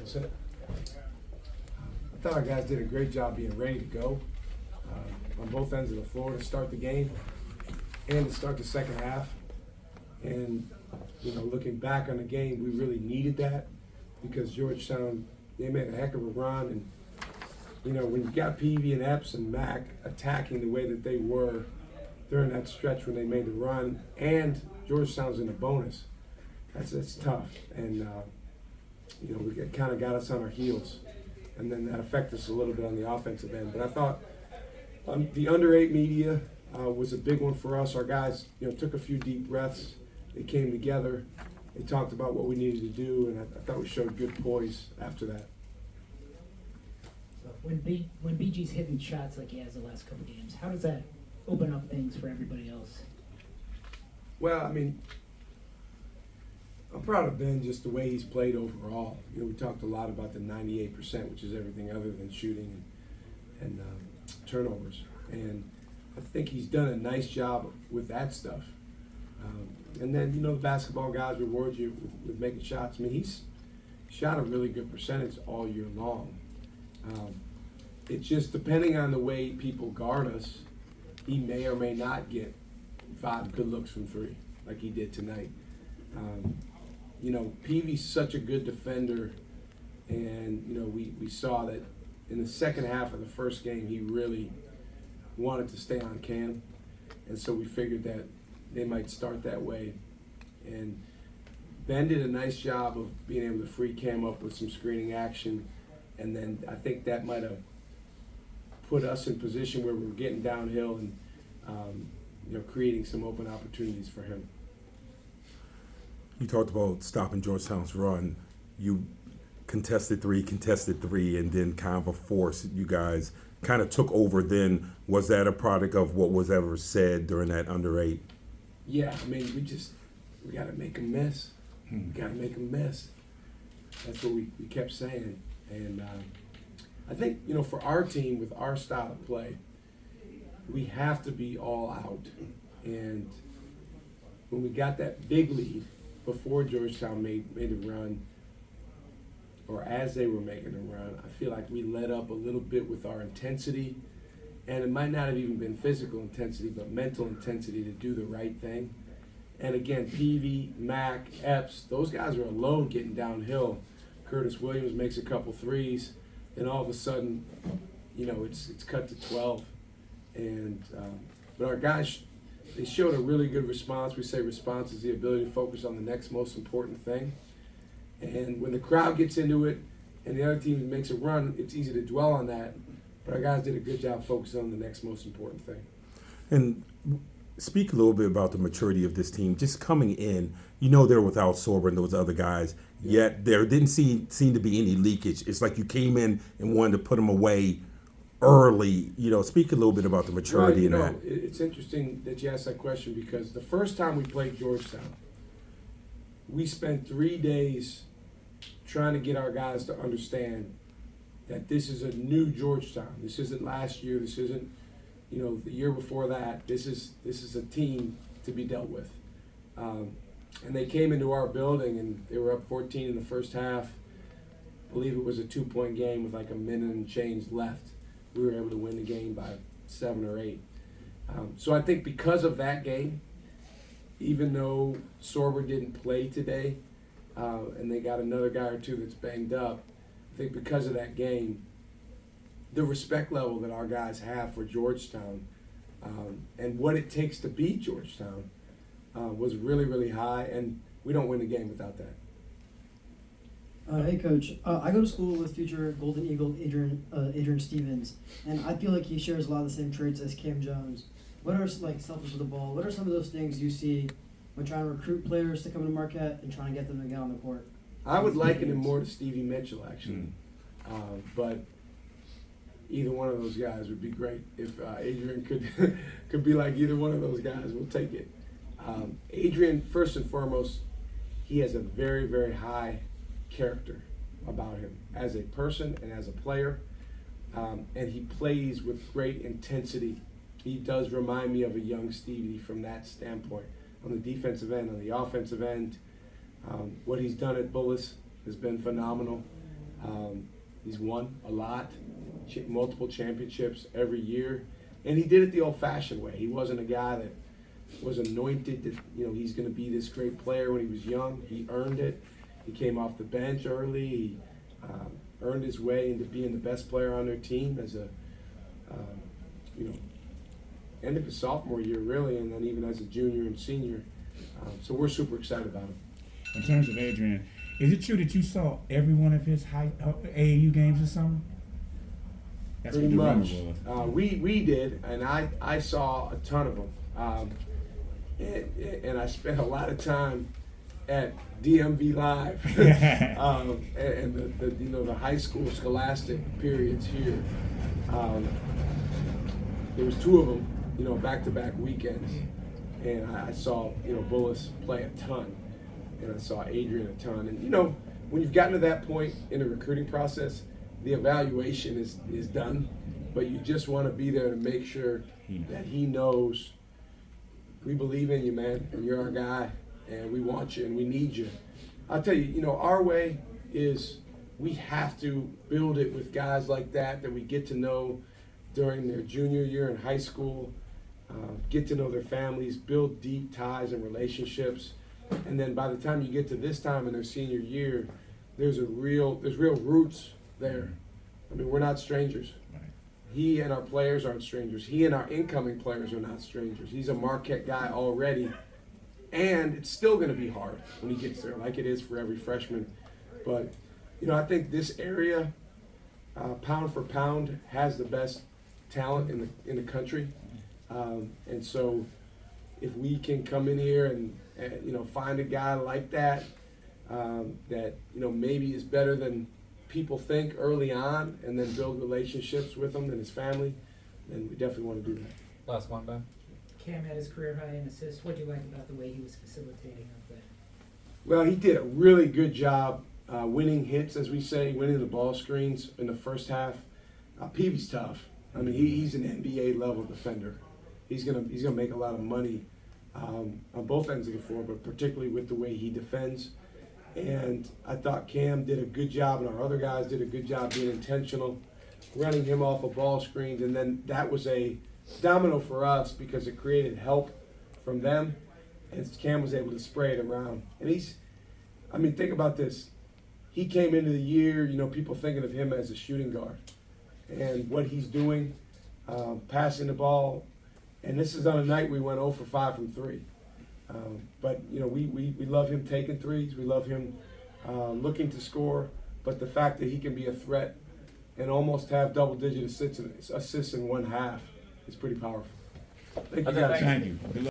That's it. I thought our guys did a great job being ready to go on both ends of the floor to start the game and to start the second half. And, looking back on the game, we really needed that because Georgetown, they made a heck of a run. And, when you got Peavy and Epps and Mac attacking the way that they were during that stretch when they made the run, and Georgetown's in a bonus, that's tough. And, we kind of got us on our heels. And then that affected us a little bit on the offensive end. But I thought the under-8 media was a big one for us. Our guys, took a few deep breaths. They came together. They talked about what we needed to do, and I thought we showed good poise after that. When BG's hitting shots like he has the last couple games, how does that open up things for everybody else? Well, I'm proud of Ben just the way he's played overall. We talked a lot about the 98%, which is everything other than shooting and turnovers. And I think he's done a nice job with that stuff. And then, the basketball guys reward you with making shots. He's shot a really good percentage all year long. It's just depending on the way people guard us, he may or may not get 5 good looks from 3 like he did tonight. Peavy's such a good defender, and, we saw that in the second half of the first game, he really wanted to stay on Cam, and so we figured that they might start that way. And Ben did a nice job of being able to free Cam up with some screening action, and then I think that might have put us in position where we were getting downhill and, creating some open opportunities for him. You talked about stopping Georgetown's run. You contested three, and then kind of a force. You guys kind of took over then. Was that a product of what was ever said during that under-8? Yeah, we got to make them miss. We got to make them miss. That's what we kept saying. And I think, for our team, with our style of play, we have to be all out. And when we got that big lead, before Georgetown made a run, or as they were making a run, I feel like we let up a little bit with our intensity. And it might not have even been physical intensity, but mental intensity to do the right thing. And again, Peavy, Mac, Epps, those guys are alone getting downhill. Curtis Williams makes a couple threes, and all of a sudden, it's cut to 12. And but our guys, they showed a really good response. We say response is the ability to focus on the next most important thing. And when the crowd gets into it and the other team makes a run, it's easy to dwell on that. But our guys did a good job focusing on the next most important thing. And speak a little bit about the maturity of this team. Just coming in, they're without Sorber and those other guys, yet there didn't seem to be any leakage. It's like you came in and wanted to put them away early. Speak a little bit about the maturity in that. It's interesting that you asked that question because the first time we played Georgetown, we spent 3 days trying to get our guys to understand that this is a new Georgetown. This isn't last year. This isn't, the year before that. This is a team to be dealt with. And they came into our building and they were up 14 in the first half. I believe it was a 2-point game with like a minute and change left. We were able to win the game by 7 or 8. So I think because of that game, even though Sorber didn't play today, and they got another guy or two that's banged up, I think because of that game, the respect level that our guys have for Georgetown and what it takes to beat Georgetown was really, really high, and we don't win the game without that. Hey, Coach. I go to school with future Golden Eagle Adrian Stevens, and I feel like he shares a lot of the same traits as Cam Jones. What are, selfish with the ball, what are some of those things you see when trying to recruit players to come to Marquette and trying to get them to get on the court? I would liken him more to Stevie Mitchell, actually. But either one of those guys would be great. If Adrian could be like either one of those guys, we'll take it. Adrian, first and foremost, he has a very, very high character about him as a person and as a player, and he plays with great intensity. He does remind me of a young Stevie from that standpoint. On the defensive end, on the offensive end, what he's done at Bullis has been phenomenal. He's won a lot, multiple championships every year, and he did it the old-fashioned way. He wasn't a guy that was anointed that he's going to be this great player when he was young. He earned it. He came off the bench early. He earned his way into being the best player on their team as a end of his sophomore year, really, and then even as a junior and senior. So we're super excited about him. In terms of Adrian, is it true that you saw every one of his AAU games this summer? That's Pretty what the much. rumor was. We did, and I saw a ton of them. And I spent a lot of time at DMV Live and the high school scholastic periods here. There was 2 of them, back-to-back weekends, and I saw Bullis play a ton, and I saw Adrian a ton. And when you've gotten to that point in the recruiting process, the evaluation is done, but you just want to be there to make sure that he knows we believe in you, man, and you're our guy, and we want you and we need you. I'll tell you, our way is we have to build it with guys like that we get to know during their junior year in high school, get to know their families, build deep ties and relationships, and then by the time you get to this time in their senior year, there's real roots there. I mean, we're not strangers. He and our players aren't strangers. He and our incoming players are not strangers. He's a Marquette guy already, and it's still going to be hard when he gets there, like it is for every freshman. But, I think this area, pound for pound, has the best talent in the country. And so if we can come in here and find a guy like that, that maybe is better than people think early on, and then build relationships with him and his family, then we definitely want to do that. Last one, Ben. Cam had his career high in assists. What do you like about the way he was facilitating out there? Well, he did a really good job winning hits, as we say, winning the ball screens in the first half. Peavy's tough. I mean, he's an NBA level defender. He's gonna make a lot of money on both ends of the floor, but particularly with the way he defends. And I thought Cam did a good job, and our other guys did a good job being intentional, running him off of ball screens, and then that was a domino for us because it created help from them, and Cam was able to spray it around. And think about this. He came into the year, people thinking of him as a shooting guard, and what he's doing, passing the ball, and this is on a night we went 0 for 5 from 3. But we love him taking threes. We love him looking to score. But the fact that he can be a threat and almost have double-digit assists in one half is pretty powerful. Thank you, guys. Thank you. Good luck.